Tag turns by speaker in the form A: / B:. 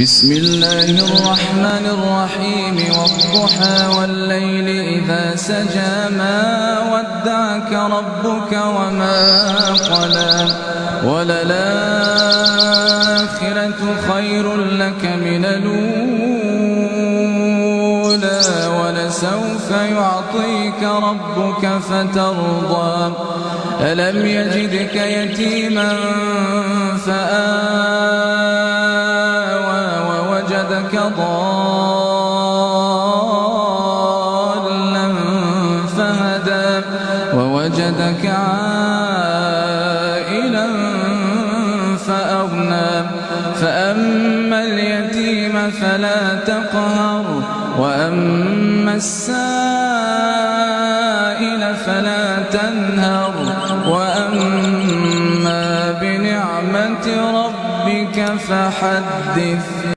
A: بسم الله الرحمن الرحيم والضحى والليل إذا سجى ما ودعك ربك وما قلى وللآخرة خير لك من الأولى ولسوف يعطيك ربك فترضى ألم يجدك يتيما فآوى ووجدك ضالا فهدى ووجدك عائلا فأغنى فأما اليتيم فلا تقهر وأما السائل فلا تنهر وأما بنعمة ربك فحدث.